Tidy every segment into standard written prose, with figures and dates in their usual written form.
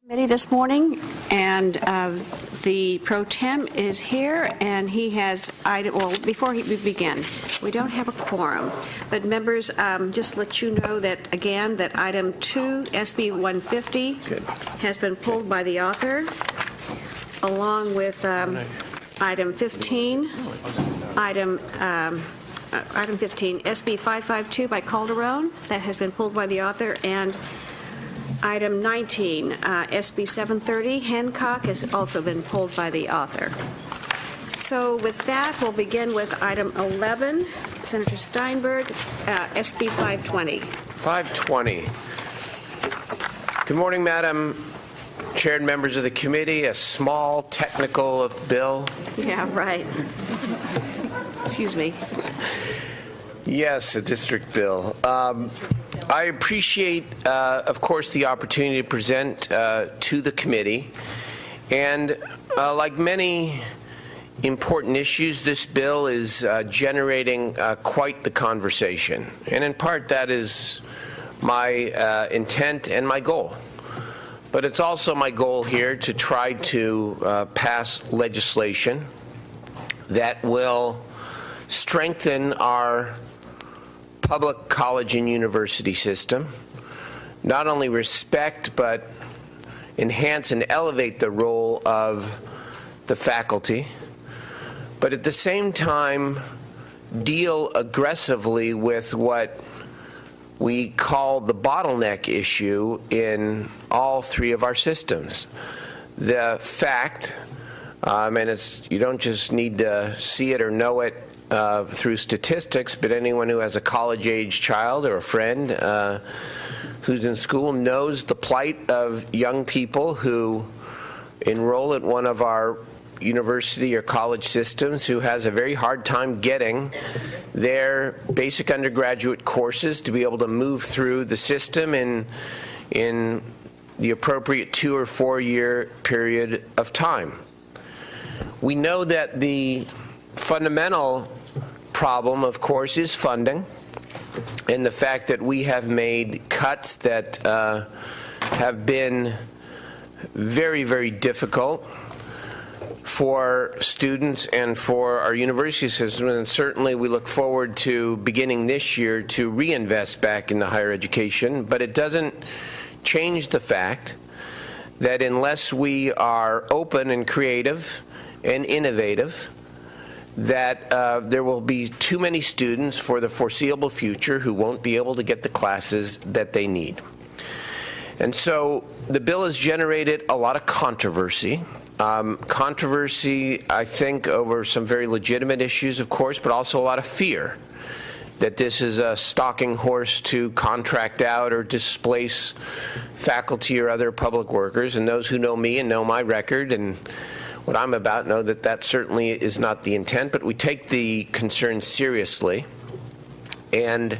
Committee this morning, and the pro tem is here, and he has well, before we begin, we don't have a quorum, but members, just let you know that again that item 2, SB520, has been pulled by the author, along with item 15, item 15, SB552 by Calderon, that has been pulled by the author, and item 19, SB730, Hancock, has also been pulled by the author. So with that, we'll begin with item 11, Senator Steinberg, SB520. 520. Good morning, Madam Chair and members of the committee. A small technical bill. Yeah, right. Excuse me. Yes, a district bill. I appreciate, of course, the opportunity to present to the committee. And like many important issues, this bill is generating quite the conversation. And in part, that is my intent and my goal. But it's also my goal here to try to pass legislation that will strengthen our public college and university system, not only respect but enhance and elevate the role of the faculty, but at the same time deal aggressively with what we call the bottleneck issue in all three of our systems. The fact, and you don't just need to see it or know it through statistics, but anyone who has a college-age child or a friend who's in school knows the plight of young people who enroll at one of our university or college systems who has a very hard time getting their basic undergraduate courses to be able to move through the system in the appropriate 2 or 4 year period of time. We know that the fundamental problem, of course, is funding, and the fact that we have made cuts that have been very, very difficult for students and for our university system, and certainly we look forward to beginning this year to reinvest back into higher education. But it doesn't change the fact that unless we are open and creative and innovative, that there will be too many students for the foreseeable future who won't be able to get the classes that they need. And so the bill has generated a lot of controversy. Controversy, I think, over some very legitimate issues, of course, but also a lot of fear that this is a stalking horse to contract out or displace faculty or other public workers. And those who know me and know my record and what I'm about know that that certainly is not the intent, but we take the concern seriously. And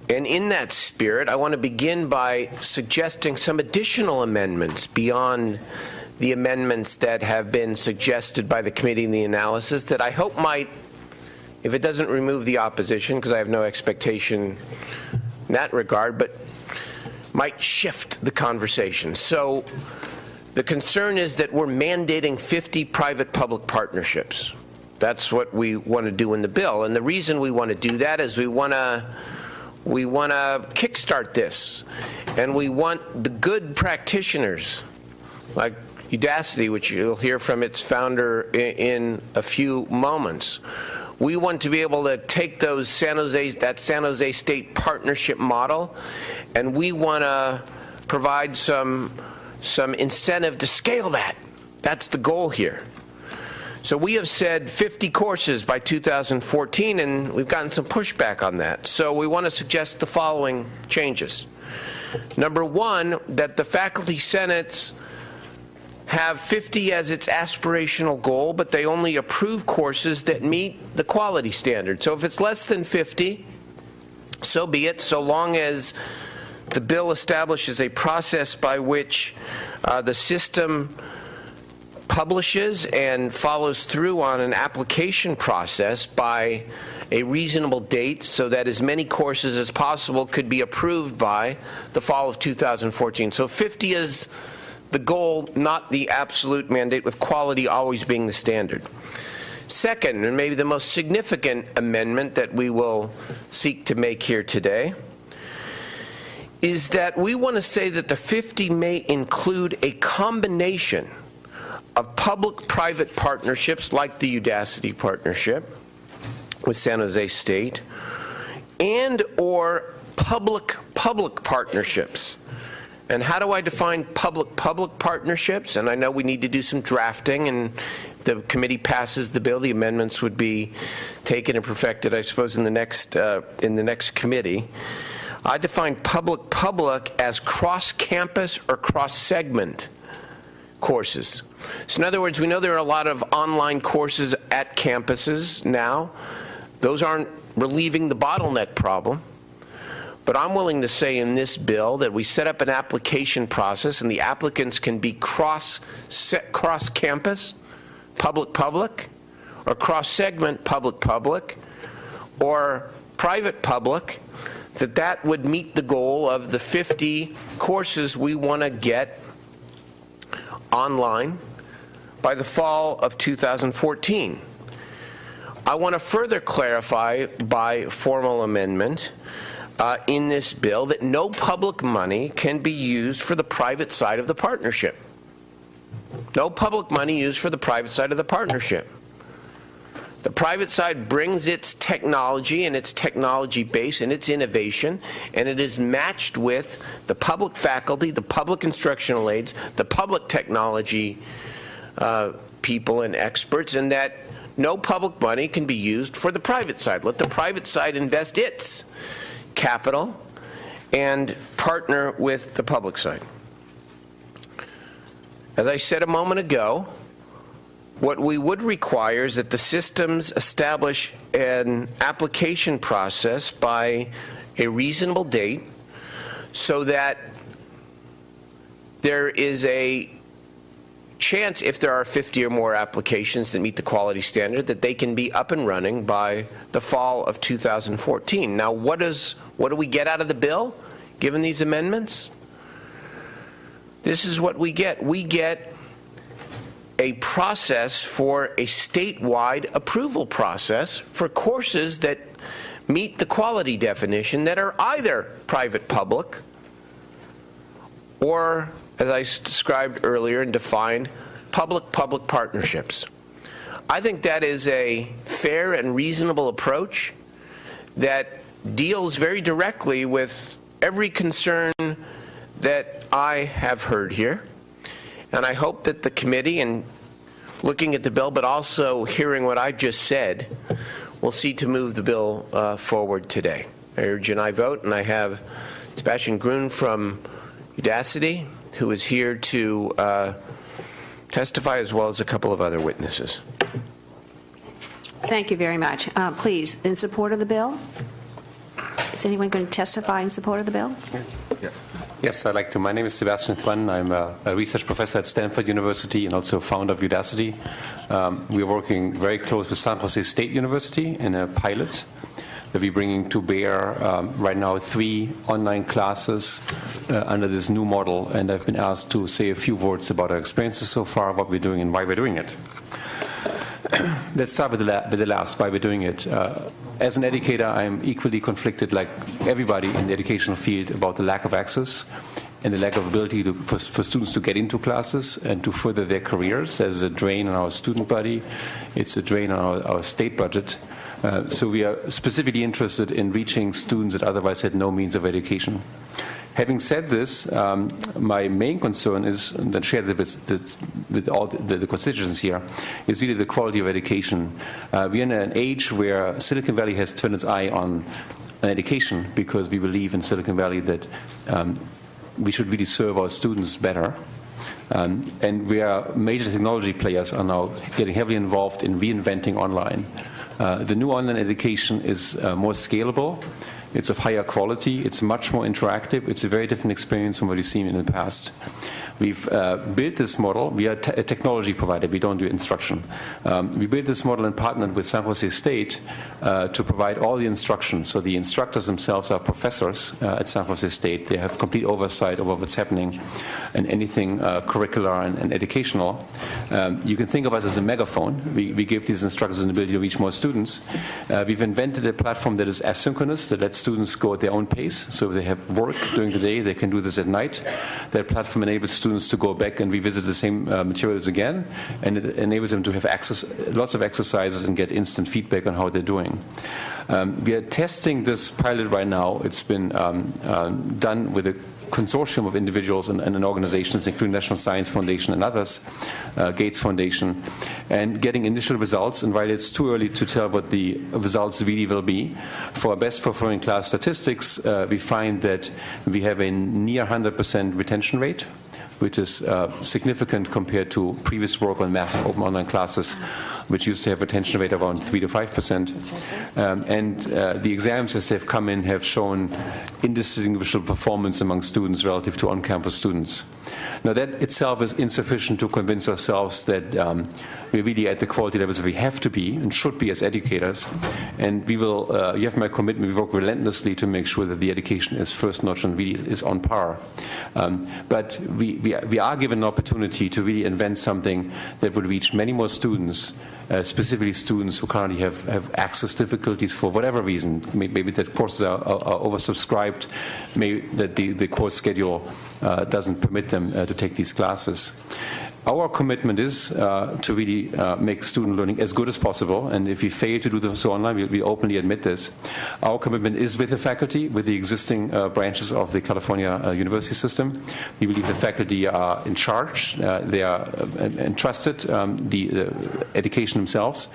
in that spirit, I want to begin by suggesting some additional amendments beyond the amendments that have been suggested by the committee in the analysis that I hope might, if it doesn't remove the opposition, because I have no expectation in that regard, but might shift the conversation. So the concern is that we're mandating 50 private-public partnerships. That's what we want to do in the bill. And the reason we want to do that is we want to kickstart this. And we want the good practitioners, like Udacity, which you'll hear from its founder in a few moments. We want to be able to take that San Jose State partnership model, and we want to provide some incentive to scale that. That's the goal here. So we have said 50 courses by 2014, and we've gotten some pushback on that. So we want to suggest the following changes. Number one, that the faculty senates have 50 as its aspirational goal, but they only approve courses that meet the quality standard. So if it's less than 50, so be it, so long as the bill establishes a process by which the system publishes and follows through on an application process by a reasonable date so that as many courses as possible could be approved by the fall of 2014. So 50 is the goal, not the absolute mandate, with quality always being the standard. Second, and maybe the most significant amendment that we will seek to make here today, is that we want to say that the 50 may include a combination of public-private partnerships like the Udacity partnership with San Jose State, and or public-public partnerships. And how do I define public-public partnerships? And I know we need to do some drafting, and the committee passes the bill, the amendments would be taken and perfected, I suppose, in the next committee. I define public-public as cross-campus or cross-segment courses. So in other words, we know there are a lot of online courses at campuses now. Those aren't relieving the bottleneck problem. But I'm willing to say in this bill that we set up an application process, and the applicants can be cross-campus, public-public, or cross-segment, public-public, or private-public, that would meet the goal of the 50 courses we want to get online by the fall of 2014. I want to further clarify by formal amendment in this bill that no public money can be used for the private side of the partnership. No public money used for the private side of the partnership. The private side brings its technology and its technology base and its innovation, and it is matched with the public faculty, the public instructional aides, the public technology people and experts, and that no public money can be used for the private side. Let the private side invest its capital and partner with the public side. As I said a moment ago, what we would require is that the systems establish an application process by a reasonable date so that there is a chance, if there are 50 or more applications that meet the quality standard, that they can be up and running by the fall of 2014. Now, what do we get out of the bill, given these amendments? This is what we get. We get a process for a statewide approval process for courses that meet the quality definition that are either private-public or, as I described earlier and defined, public-public partnerships. I think that is a fair and reasonable approach that deals very directly with every concern that I have heard here. And I hope that the committee, and looking at the bill, but also hearing what I just said, will see to move the bill forward today. I urge and I vote, and I have Sebastian Grun from Udacity, who is here to testify, as well as a couple of other witnesses. Thank you very much. Please, in support of the bill? Is anyone going to testify in support of the bill? Yeah. Yes, I'd like to. My name is Sebastian Grun. I'm a research professor at Stanford University and also founder of Udacity. We're working very close with San Jose State University in a pilot that we're bringing to bear right now 3 online classes under this new model, and I've been asked to say a few words about our experiences so far, what we're doing and why we're doing it. Let's start with the last, why we're doing it. As an educator, I'm equally conflicted, like everybody in the educational field, about the lack of access and the lack of ability for students to get into classes and to further their careers. There's a drain on our student body. It's a drain on our state budget. So we are specifically interested in reaching students that otherwise had no means of education. Having said this, my main concern is, and shared with all the constituents here, is really the quality of education. We're in an age where Silicon Valley has turned its eye on education because we believe in Silicon Valley that we should really serve our students better. And major technology players are now getting heavily involved in reinventing online. The new online education is more scalable. It's of higher quality. It's much more interactive. It's a very different experience from what we've seen in the past. We've built this model. We are a technology provider. We don't do instruction. We built this model and partnered with San Jose State to provide all the instruction. So the instructors themselves are professors at San Jose State. They have complete oversight over what's happening and anything curricular and educational. You can think of us as a megaphone. We give these instructors an ability to reach more students. We've invented a platform that is asynchronous, that lets students go at their own pace. So if they have work during the day, they can do this at night. That platform enables students to go back and revisit the same materials again, and it enables them to have lots of exercises and get instant feedback on how they're doing. We are testing this pilot right now. It's been done with a consortium of individuals and organizations, including National Science Foundation and others, Gates Foundation, and getting initial results. And while it's too early to tell what the results really will be, for our best performing class statistics, we find that we have a near 100% retention rate, which is significant compared to previous work on massive open online classes, which used to have a retention rate of around 3 to 5%. And the exams, as they've come in, have shown indistinguishable performance among students relative to on-campus students. Now, that itself is insufficient to convince ourselves that we're really at the quality levels we have to be and should be as educators. And we will, you have my commitment, we work relentlessly to make sure that the education is first notch and really is on par. But we are given an opportunity to really invent something that will reach many more students, specifically students who currently have access difficulties for whatever reason. Maybe that courses are oversubscribed, maybe that the course schedule doesn't permit them to take these classes. Our commitment is to really make student learning as good as possible, and if we fail to do so online, we openly admit this. Our commitment is with the faculty, with the existing branches of the California university system. We believe the faculty are in charge. They are entrusted the education themselves.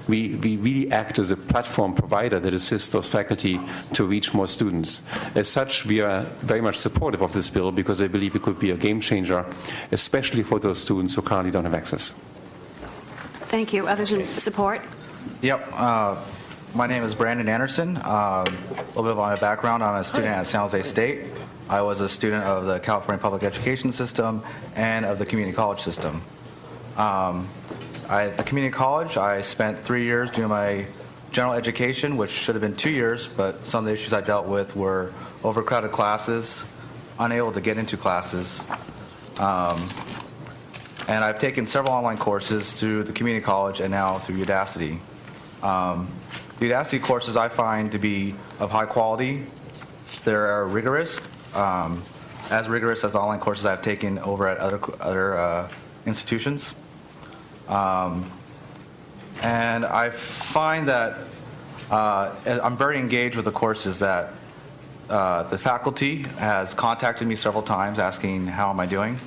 We really act as a platform provider that assists those faculty to reach more students. As such, we are very much supportive of this bill because I believe it could be a game changer, especially for those students who currently don't have access. Thank you. Others in support? Yep. My name is Brandon Anderson. A little bit of my background, I'm a student at San Jose State. I was a student of the California public education system and of the community college system. At the community college, I spent 3 years doing my general education, which should have been 2 years, but some of the issues I dealt with were overcrowded classes, unable to get into classes. And I've taken several online courses through the community college and now through Udacity. The Udacity courses I find to be of high quality. They're rigorous, as rigorous as the online courses I've taken over at other institutions. And I find that I'm very engaged with the courses that the faculty has contacted me several times asking how am I doing.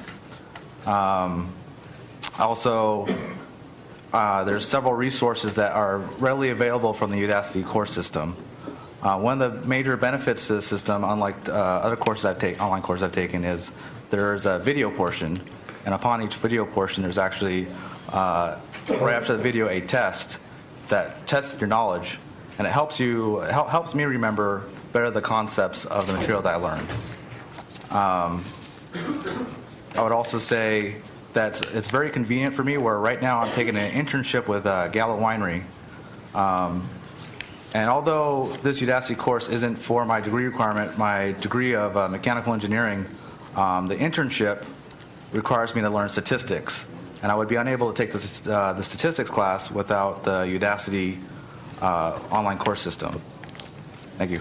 Also, there's several resources that are readily available from the Udacity course system. One of the major benefits to the system, unlike other courses online courses I've taken, is there's a video portion, and upon each video portion, there's actually right after the video a test that tests your knowledge, and it helps me remember better the concepts of the material that I learned. I would also say that it's very convenient for me, where right now I'm taking an internship with Gallo Winery. And although this Udacity course isn't for my degree requirement, my degree of mechanical engineering, the internship requires me to learn statistics. And I would be unable to take the statistics class without the Udacity online course system. Thank you.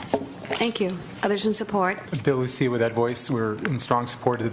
Thank you. Others in support? Bill Lucia with that voice. We're in strong support of the